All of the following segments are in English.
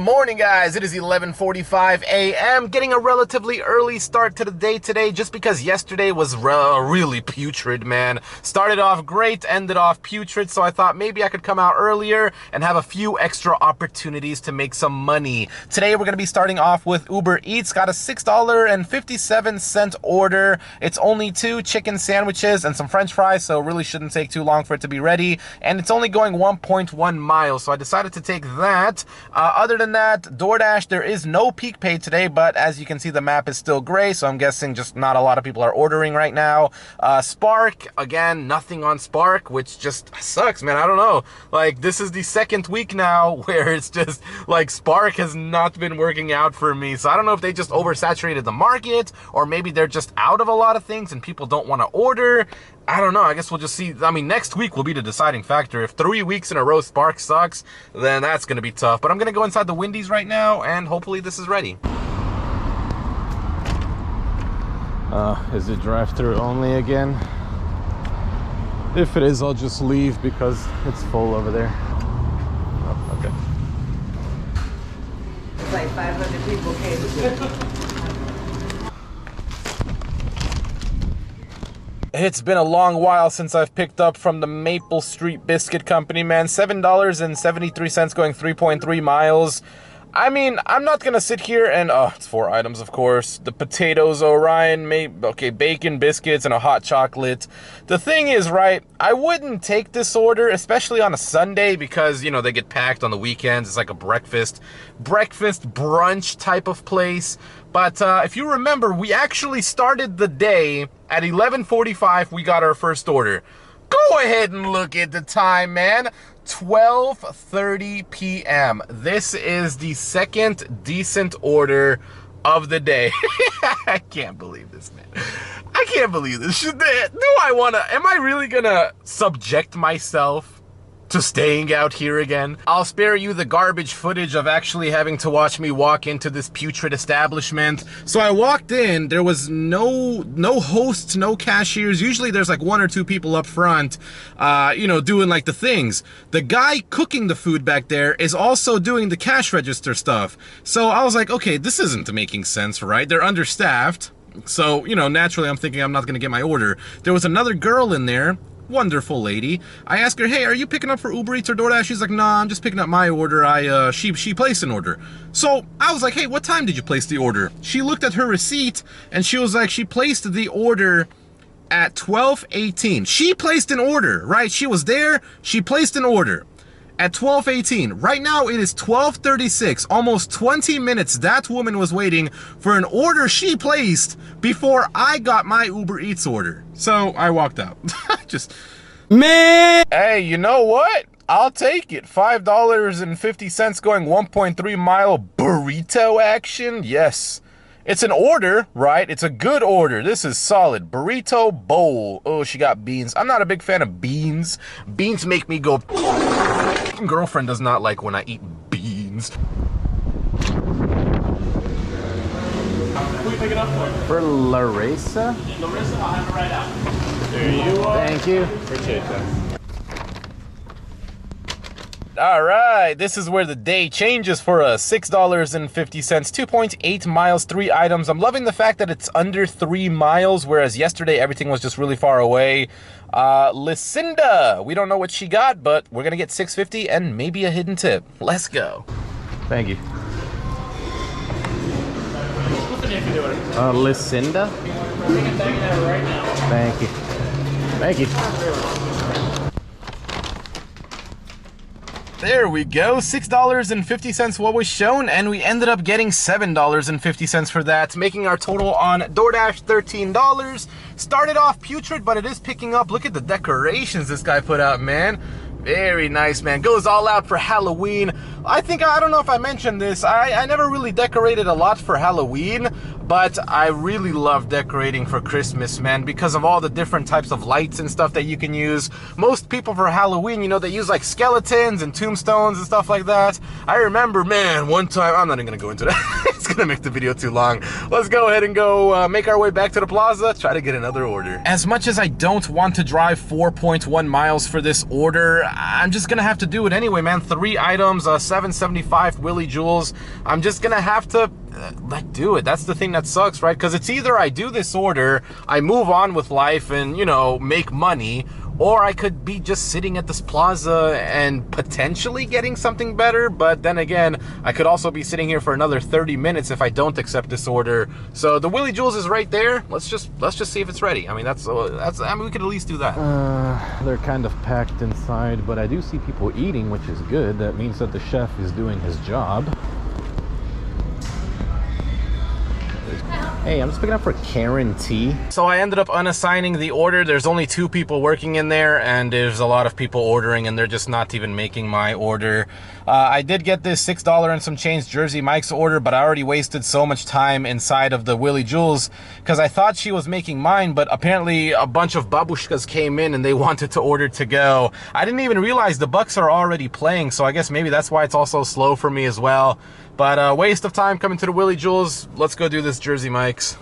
morning, guys. It is 11:45 a.m. Getting a relatively early start to the day today just because yesterday was really putrid, man. Started off great, ended off putrid, so I thought maybe I could come out earlier and have a few extra opportunities to make some money. Today we're going to be starting off with Uber Eats. Got a $6.57 order. It's only 2 chicken sandwiches and some french fries, so it really shouldn't take too long for it to be ready. And it's only going 1.1 miles, so I decided to take that. Other than that, DoorDash, there is no peak pay today, but as you can see, the map is still gray, so I'm guessing just not a lot of people are ordering right now. Spark, again, nothing on Spark, which just sucks, man. I don't know. Like, this is the second week now where it's just, like, Spark has not been working out for me. So I don't know if they just oversaturated the market, or maybe they're just out of a lot of things and people don't want to order. I don't know. I guess we'll just see. I mean, next week will be the deciding factor. If 3 weeks in a row Spark sucks, then that's going to be tough. But I'm going to go inside the Wendys right now, and hopefully this is ready. Is it drive-through only again? If it is, I'll just leave because it's full over there. Oh, okay. It's like 500 people came to It's been a long while since I've picked up from the Maple Street Biscuit Company, man. $7.73 going 3.3 miles. I mean, I'm not gonna sit here and, it's 4 items, of course. The potatoes, Orion, bacon, biscuits, and a hot chocolate. The thing is, right, I wouldn't take this order, especially on a Sunday, because, you know, they get packed on the weekends. It's like a breakfast brunch type of place. But if you remember, we actually started the day at 11:45. We got our first order. Go ahead and look at the time, man. 12:30 p.m. This is the second decent order of the day. I can't believe this, man. I can't believe this. Am I really gonna subject myself to staying out here again? I'll spare you the garbage footage of actually having to watch me walk into this putrid establishment. So I walked in, there was no hosts, no cashiers. Usually there's like 1 or 2 people up front, you know, doing like the things. The guy cooking the food back there is also doing the cash register stuff. So I was like, okay, this isn't making sense, right? They're understaffed. So, you know, naturally I'm thinking I'm not gonna get my order. There was another girl in there. Wonderful lady. I asked her, hey, are you picking up for Uber Eats or DoorDash? She's like, nah, I'm just picking up my order. She placed an order. So I was like, hey, what time did you place the order? She looked at her receipt and she was like, she placed the order at 12:18. She placed an order, right? She was there, she placed an order at 12:18. Right now it is 12:36. Almost 20 minutes that woman was waiting for an order she placed before I got my Uber Eats order. So I walked out. Just, man. Hey, you know what? I'll take it. $5.50 going 1.3 mile burrito action. Yes. It's an order, right? It's a good order. This is solid. Burrito bowl. Oh, she got beans. I'm not a big fan of beans. Beans make me go... Girlfriend does not like when I eat beans. Who are you picking up for? For Larissa? Larissa, I'll have it right out. There you are. Thank you. Appreciate that. All right, this is where the day changes for us. $6.50, 2.8 miles, 3 items. I'm loving the fact that it's under 3 miles, whereas yesterday everything was just really far away. Lucinda, we don't know what she got, but we're gonna get $6.50 and maybe a hidden tip. Let's go. Thank you. Lucinda? Thank you. Thank you. There we go, $6.50 what was shown, and we ended up getting $7.50 for that, making our total on DoorDash $13. Started off putrid, but it is picking up. Look at the decorations this guy put out, man. Very nice, man. Goes all out for Halloween. I don't know if I mentioned this. I never really decorated a lot for Halloween, but I really love decorating for Christmas, man, because of all the different types of lights and stuff that you can use. Most people for Halloween, you know, they use like skeletons and tombstones and stuff like that. I remember, man, one time, I'm not even gonna go into that. gonna make the video too long. Let's go ahead and go make our way back to the plaza, try to get another order. As much as I don't want to drive 4.1 miles for this order, I'm just gonna have to do it anyway, man. 3 items, $7.75 Willy Jewels. I'm just gonna have to do it. That's the thing that sucks, right? Because it's either I do this order, I move on with life and, you know, make money, or I could be just sitting at this plaza and potentially getting something better. But then again, I could also be sitting here for another 30 minutes if I don't accept this order. So the Willy Jewels is right there. Let's just see if it's ready. I mean, I mean, we could at least do that. They're kind of packed inside, but I do see people eating, which is good. That means that the chef is doing his job. Hey, I'm just picking up for Karen T. So I ended up unassigning the order. There's only 2 people working in there, and there's a lot of people ordering, and they're just not even making my order. I did get this $6 and some change Jersey Mike's order, but I already wasted so much time inside of the Willy Jewels because I thought she was making mine, but apparently a bunch of babushkas came in and they wanted to order to go. I didn't even realize the Bucks are already playing, so I guess maybe that's why it's also slow for me as well. But waste of time coming to the Willy Jewels. Let's go do this Jersey Mike's.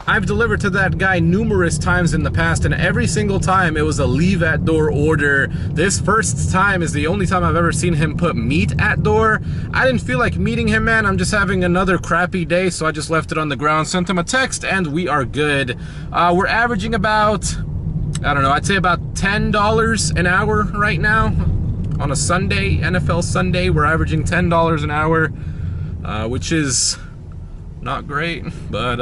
I've delivered to that guy numerous times in the past, and every single time it was a leave at door order. This first time is the only time I've ever seen him put meat at door. I didn't feel like meeting him, man. I'm just having another crappy day, so I just left it on the ground, sent him a text, and we are good. We're averaging about, I don't know, I'd say about $10 an hour right now. On a Sunday, NFL Sunday, we're averaging $10 an hour, which is not great, but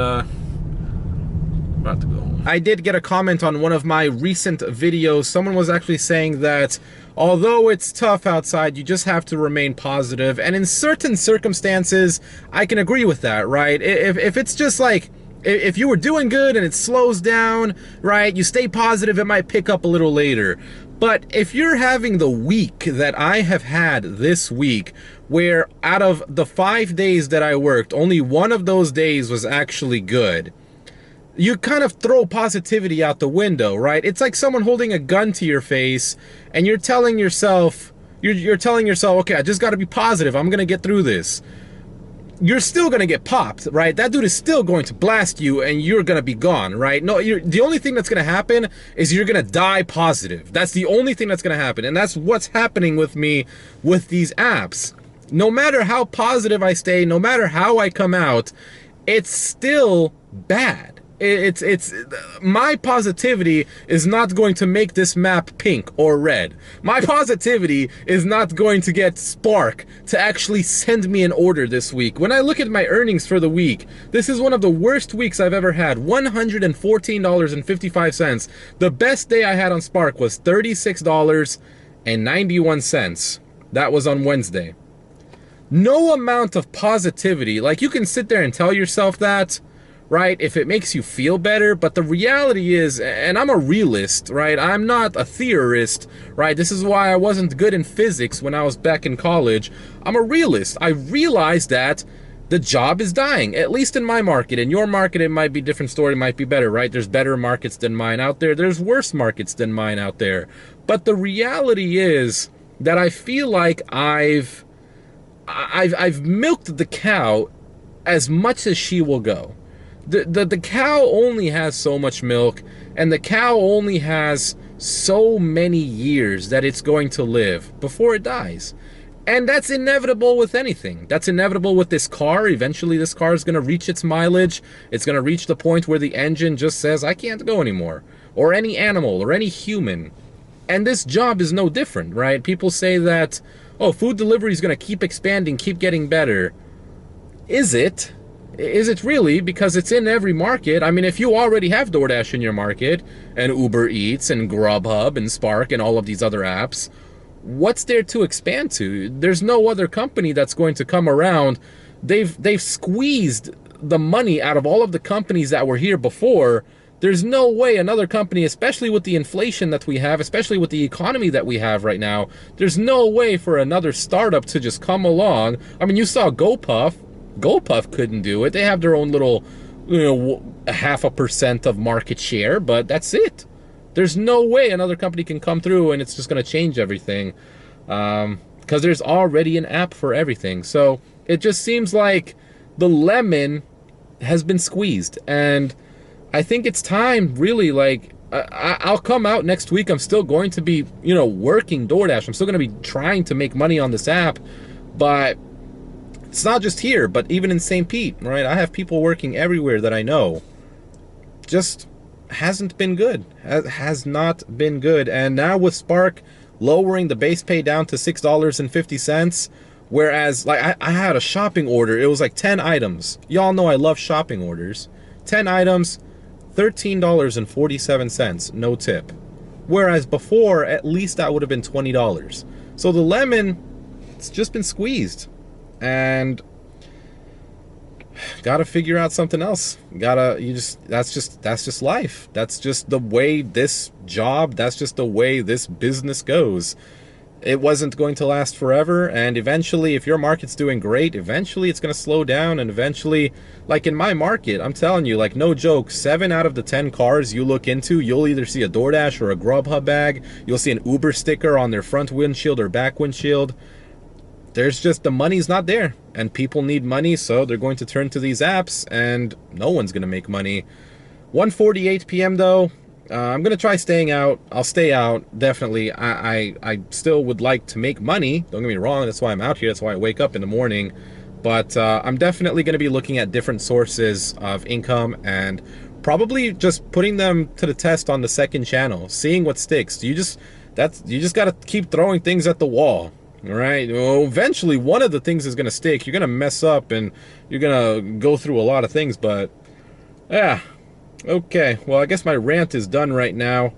about to go home. I did get a comment on one of my recent videos. Someone was actually saying that although it's tough outside, you just have to remain positive. And in certain circumstances, I can agree with that, right? If it's just like, if you were doing good and it slows down, right, you stay positive, it might pick up a little later. But if you're having the week that I have had this week, where out of the 5 days that I worked, only one of those days was actually good, you kind of throw positivity out the window, right? It's like someone holding a gun to your face and you're telling yourself, okay, I just got to be positive. I'm going to get through this. You're still going to get popped, right? That dude is still going to blast you and you're going to be gone, right? No, the only thing that's going to happen is you're going to die positive. That's the only thing that's going to happen. And that's what's happening with me with these apps. No matter how positive I stay, no matter how I come out, it's still bad. It's my positivity is not going to make this map pink or red. My positivity is not going to get Spark to actually send me an order this week. When I look at my earnings for the week, this is one of the worst weeks I've ever had. $114.55. The best day I had on Spark was $36.91. That was on Wednesday. No amount of positivity, like you can sit there and tell yourself that, right, if it makes you feel better, but the reality is, and I'm a realist, right, I'm not a theorist, right, this is why I wasn't good in physics when I was back in college. I'm a realist. I realized that the job is dying, at least in my market. In your market, it might be a different story, it might be better, right? There's better markets than mine out there. There's worse markets than mine out there. But the reality is that I feel like I've milked the cow as much as she will go. The cow only has so much milk, and the cow only has so many years that it's going to live before it dies. And that's inevitable with anything. That's inevitable with this car. Eventually this car is going to reach its mileage. It's going to reach the point where the engine just says, I can't go anymore. Or any animal, or any human. And this job is no different, right? People say that, oh, food delivery is going to keep expanding, keep getting better. Is it? Is it really? Because it's in every market. I mean, if you already have DoorDash in your market, and Uber Eats, and Grubhub, and Spark, and all of these other apps, what's there to expand to? There's no other company that's going to come around. They've squeezed the money out of all of the companies that were here before. There's no way another company, especially with the inflation that we have, especially with the economy that we have right now, there's no way for another startup to just come along. I mean, you saw GoPuff. GoPuff couldn't do it. They have their own little, 0.5% of market share, but that's it. There's no way another company can come through and it's just going to change everything. because there's already an app for everything. So it just seems like the lemon has been squeezed, and I think it's time, really. Like, I'll come out next week. I'm still going to be, you know, working DoorDash. I'm still going to be trying to make money on this app, but it's not just here, but even in St. Pete, right? I have people working everywhere that I know. Just hasn't been good. Has not been good. And now with Spark lowering the base pay down to $6.50, whereas like I had a shopping order, it was like 10 items. Y'all know I love shopping orders. 10 items, $13.47, no tip. Whereas before, at least that would have been $20. So the lemon, it's just been squeezed. And gotta figure out something else. That's just life. That's just the way this job, that's just the way this business goes. It wasn't going to last forever, and eventually, if your market's doing great, eventually it's going to slow down, and eventually, like in my market, I'm telling you, like, no joke, 7 out of the 10 cars you look into, you'll either see a DoorDash or a Grubhub bag, you'll see an Uber sticker on their front windshield or back windshield. There's just, the money's not there, and people need money, so they're going to turn to these apps, and no one's going to make money. 1:48 p.m. though, I'm going to try staying out. I'll stay out, definitely. I still would like to make money, don't get me wrong, that's why I'm out here, that's why I wake up in the morning, but I'm definitely going to be looking at different sources of income, and probably just putting them to the test on the second channel, seeing what sticks. You just got to keep throwing things at the wall. All right, well, eventually one of the things is going to stick. You're going to mess up and you're going to go through a lot of things, but yeah. Okay, well, I guess my rant is done right now.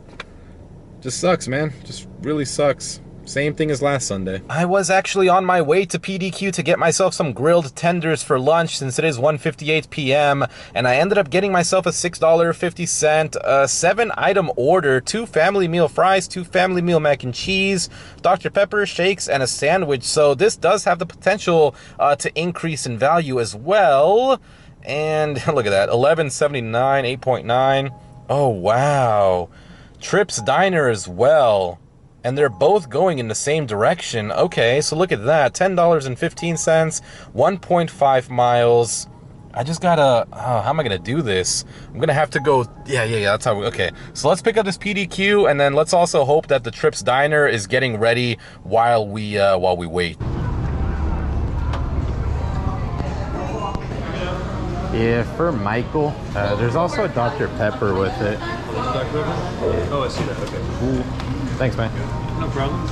Just sucks, man. Just really sucks. Same thing as last Sunday. I was actually on my way to PDQ to get myself some grilled tenders for lunch, since it is 1:58 p.m. and I ended up getting myself a $6.50 7-item order: 2 family meal fries, 2 family meal mac and cheese, Dr. Pepper, shakes, and a sandwich. So this does have the potential to increase in value as well. And look at that, $11.79, 8.9. Oh wow, Trips Diner as well. And they're both going in the same direction. Okay, so look at that, $10.15, 1.5 miles. I just gotta, how am I gonna do this? I'm gonna have to go, yeah, that's how, okay. So let's pick up this PDQ, and then let's also hope that the Trips Diner is getting ready while we wait. Yeah, for Michael, there's also a Dr. Pepper with it. Dr. Pepper? Oh, I see that, okay. Cool. Thanks, man. No problem.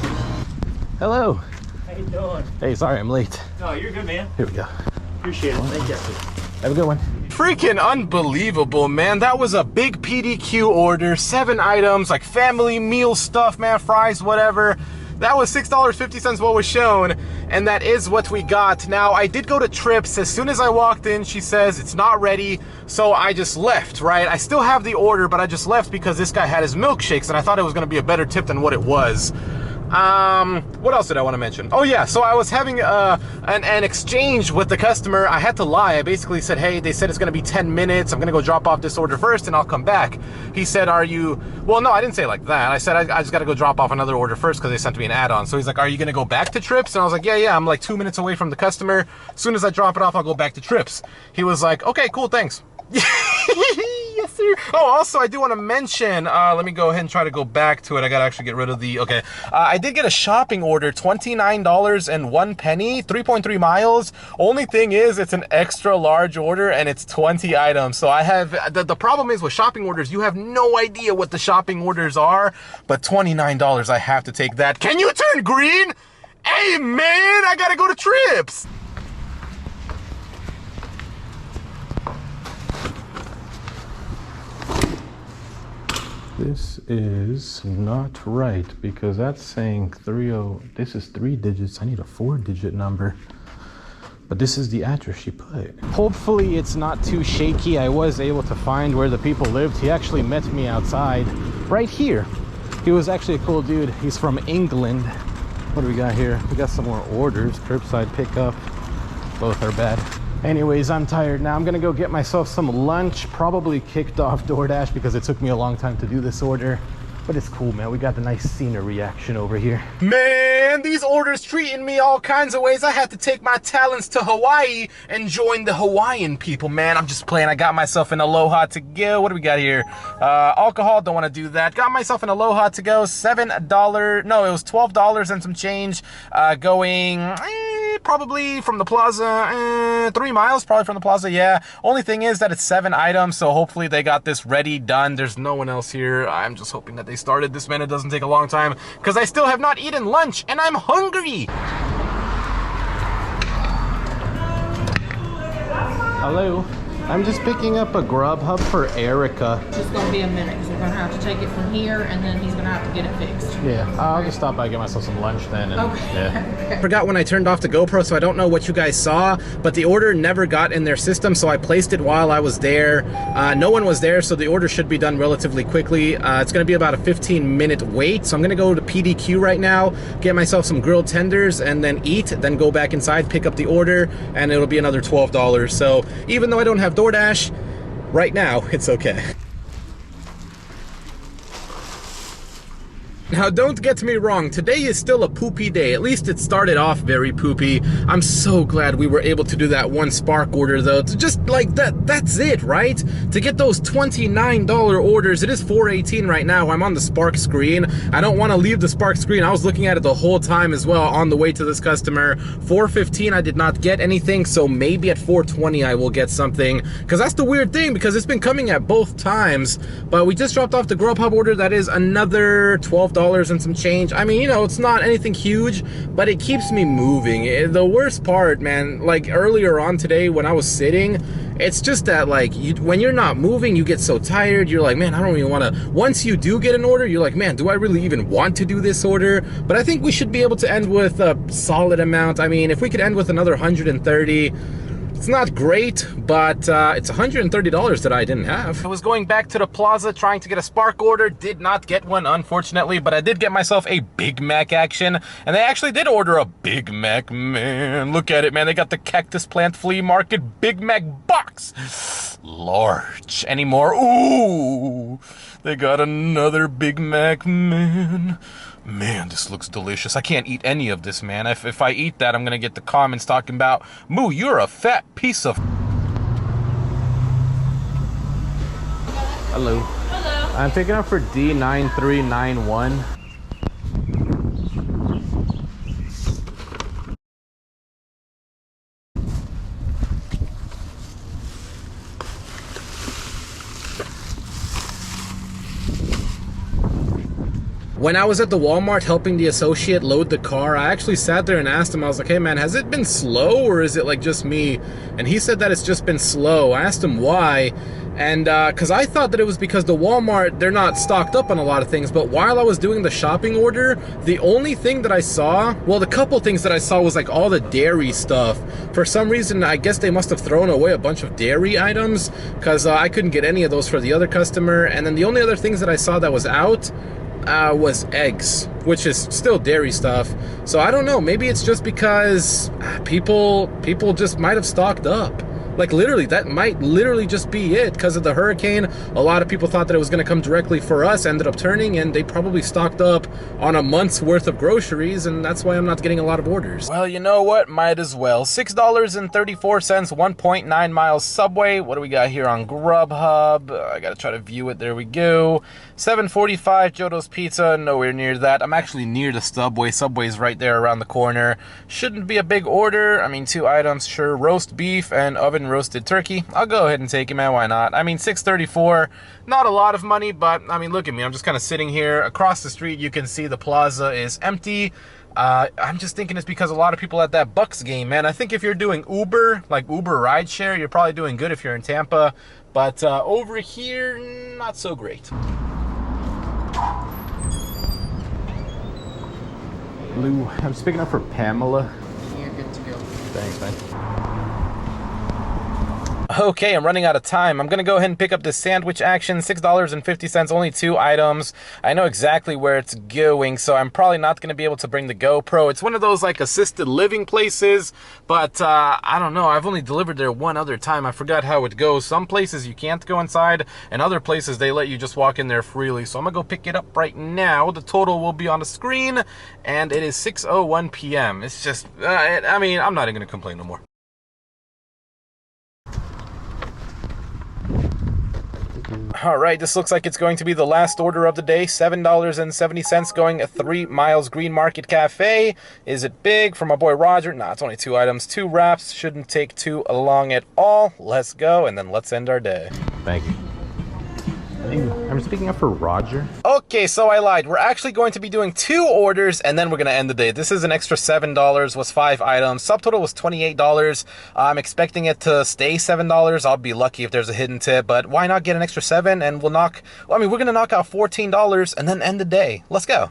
Hello. How you doing? Hey, sorry I'm late. No, you're good, man. Here we go. Appreciate it. Thank you. Have a good one. Freaking unbelievable, man. That was a big PDQ order, 7 items, like family meal stuff, man, fries, whatever. That was $6.50 what was shown, and that is what we got. Now, I did go to Trips. As soon as I walked in, she says it's not ready, so I just left, right? I still have the order, but I just left because this guy had his milkshakes, and I thought it was gonna be a better tip than what it was. What else did I want to mention? Oh yeah, so I was having an exchange with the customer. I had to lie. I basically said, hey, they said it's gonna be 10 minutes. I'm gonna go drop off this order first and I'll come back. He said, are you, well, no, I didn't say it like that. I said, I just gotta go drop off another order first because they sent me an add-on. So he's like, are you gonna go back to Trips? And I was like, yeah, I'm like 2 minutes away from the customer. As soon as I drop it off, I'll go back to Trips. He was like, okay, cool, thanks. Yes, sir. Oh, also, I do want to mention, let me go ahead and try to go back to it. I gotta actually get rid of the, okay. I did get a shopping order, $29.01, 3.3 miles. Only thing is, it's an extra large order and it's 20 items. So I have, the problem is with shopping orders, you have no idea what the shopping orders are, but $29, I have to take that. Can you turn green? Hey, man, I gotta go to Trips. This is not right because that's saying 30. This is 3 digits. I need a 4-digit number. But this is the address she put. Hopefully it's not too shaky. I was able to find where the people lived. He actually met me outside right here. He was actually a cool dude. He's from England. What do we got here? We got some more orders. Curbside pickup. Both are bad. Anyways, I'm tired now. I'm gonna go get myself some lunch. Probably kicked off DoorDash because it took me a long time to do this order. But it's cool, man. We got the nice scenery action over here. Man, these orders treating me all kinds of ways. I had to take my talents to Hawaii and join the Hawaiian people, man. I'm just playing. I got myself an Aloha to go. What do we got here? Alcohol, don't want to do that. Got myself an Aloha to go. $7, no, it was $12 and some change. Going probably from the plaza, 3 miles probably from the plaza, yeah. Only thing is that it's 7 items, so hopefully they got this ready, done. There's no one else here. I'm just hoping that they started this, man. It doesn't take a long time because I still have not eaten lunch and I'm hungry. Hello. I'm just picking up a Grubhub for Erica. It's just gonna be a minute because we're gonna have to take it from here and then he's gonna have to get it fixed. Yeah, I'll just stop by and get myself some lunch then. And, Okay. Yeah. I forgot when I turned off the GoPro, so I don't know what you guys saw, but the order never got in their system, so I placed it while I was there. No one was there, so the order should be done relatively quickly. It's gonna be about a 15-minute wait, so I'm gonna go to PDQ right now, get myself some grilled tenders, and then eat, then go back inside, pick up the order, and it'll be another $12. So even though I don't have DoorDash, right now, it's okay. Now, don't get me wrong, today is still a poopy day. At least it started off very poopy. I'm so glad we were able to do that one Spark order, though. To just like that's it, right? To get those $29 orders, it is $4.18 right now. I'm on the Spark screen. I don't want to leave the Spark screen. I was looking at it the whole time as well on the way to this customer. $4.15, I did not get anything, so maybe at $4.20 I will get something. Because that's the weird thing, because it's been coming at both times. But we just dropped off the Grubhub order. That is another $12 and some change. I mean, you know, it's not anything huge, but it keeps me moving. The worst part, man, like earlier on today when I was sitting, it's just that like when you're not moving, you get so tired. You're like, man, I don't even want to. Once you do get an order, you're like, man, do I really even want to do this order? But I think we should be able to end with a solid amount. I mean, if we could end with another 130, it's not great, but it's $130 that I didn't have. I was going back to the plaza trying to get a Spark order. Did not get one, unfortunately, but I did get myself a Big Mac action. And they actually did order a Big Mac, man. Look at it, man. They got the Cactus Plant Flea Market Big Mac box. Large. Any more? Ooh. They got another Big Mac, man. Man, this looks delicious. I can't eat any of this, man. If I eat that, I'm gonna get the comments talking about, Moo, you're a fat piece of... Hello. Hello. I'm picking up for D9391. When I was at the Walmart helping the associate load the car, I actually sat there and asked him, I was like, hey man, has it been slow or is it like just me? And he said that it's just been slow. I asked him why, and because I thought that it was because the Walmart, they're not stocked up on a lot of things, but while I was doing the shopping order, the only thing that I saw, well, the couple things that I saw was like all the dairy stuff. For some reason, I guess they must have thrown away a bunch of dairy items, because I couldn't get any of those for the other customer. And then the only other things that I saw that was out was eggs, which is still dairy stuff. So I don't know, maybe it's just because people just might have stocked up. Like literally, that might literally just be it. Because of the hurricane, a lot of people thought that it was going to come directly for us, ended up turning, and they probably stocked up on a month's worth of groceries, and that's why I'm not getting a lot of orders. Well, you know what? Might as well. $6.34, 1.9 miles Subway. What do we got here on Grubhub? I got to try to view it. There we go. $7.45, Jodo's Pizza. Nowhere near that. I'm actually near the Subway. Subway's right there around the corner. Shouldn't be a big order. I mean, 2 items, sure. Roast beef and oven roasted turkey. I'll go ahead and take it, man. Why not? I mean, $6.34, not a lot of money, but I mean, look at me. I'm just kind of sitting here. Across the street, you can see the plaza is empty. I'm just thinking it's because a lot of people at that Bucks game, man. I think if you're doing Uber, like Uber rideshare, you're probably doing good if you're in Tampa. But over here, not so great. Lou, I'm just picking up for Pamela. You're good to go. Thanks, man. Okay, I'm running out of time. I'm gonna go ahead and pick up this sandwich action, $6.50, only 2 items. I know exactly where it's going, so I'm probably not gonna be able to bring the GoPro. It's one of those like assisted living places, but I don't know. I've only delivered there one other time. I forgot how it goes. Some places you can't go inside, and other places they let you just walk in there freely. So I'm gonna go pick it up right now. The total will be on the screen, and it is 6:01 p.m. It's just, I mean, I'm not even gonna complain no more. All right, this looks like it's going to be the last order of the day. $7.70 going 3 miles, Green Market Cafe. Is it big? For my boy Roger. Nah, it's only 2 items. 2 wraps. Shouldn't take too long at all. Let's go, and then let's end our day. Thank you. I'm speaking up for Roger. Okay, so I lied. We're actually going to be doing 2 orders, and then we're going to end the day. This is an extra $7, was 5 items. Subtotal was $28. I'm expecting it to stay $7. I'll be lucky if there's a hidden tip, but why not get an extra 7, and we'll knock, well, I mean, we're going to knock out $14 and then end the day. Let's go.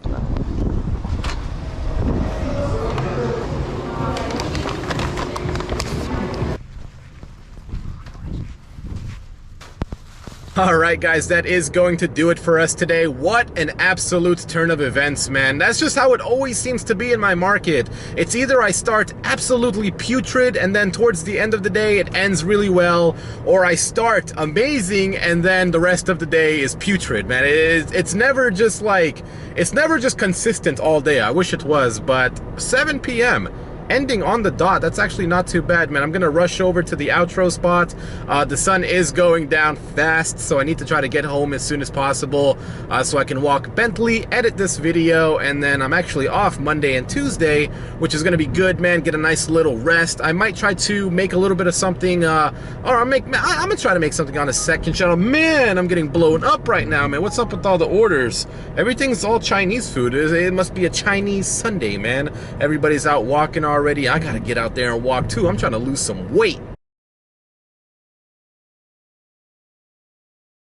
Alright guys, that is going to do it for us today. What an absolute turn of events, man. That's just how it always seems to be in my market. It's either I start absolutely putrid and then towards the end of the day it ends really well, or I start amazing and then the rest of the day is putrid, man. It's never just like, it's never just consistent all day. I wish it was, but 7 p.m. ending on the dot, that's actually not too bad, man. I'm gonna rush over to the outro spot. The sun is going down fast, so I need to try to get home as soon as possible so I can walk Bentley, edit this video, and then I'm actually off Monday and Tuesday, which is gonna be good, man. Get a nice little rest. I might try to make a little bit of something, or I'm gonna try to make something on a second channel. Man, I'm getting blown up right now, man. What's up with all the orders? Everything's all Chinese food. It must be a Chinese Sunday, man. Everybody's out walking already. I gotta get out there and walk too. I'm trying to lose some weight.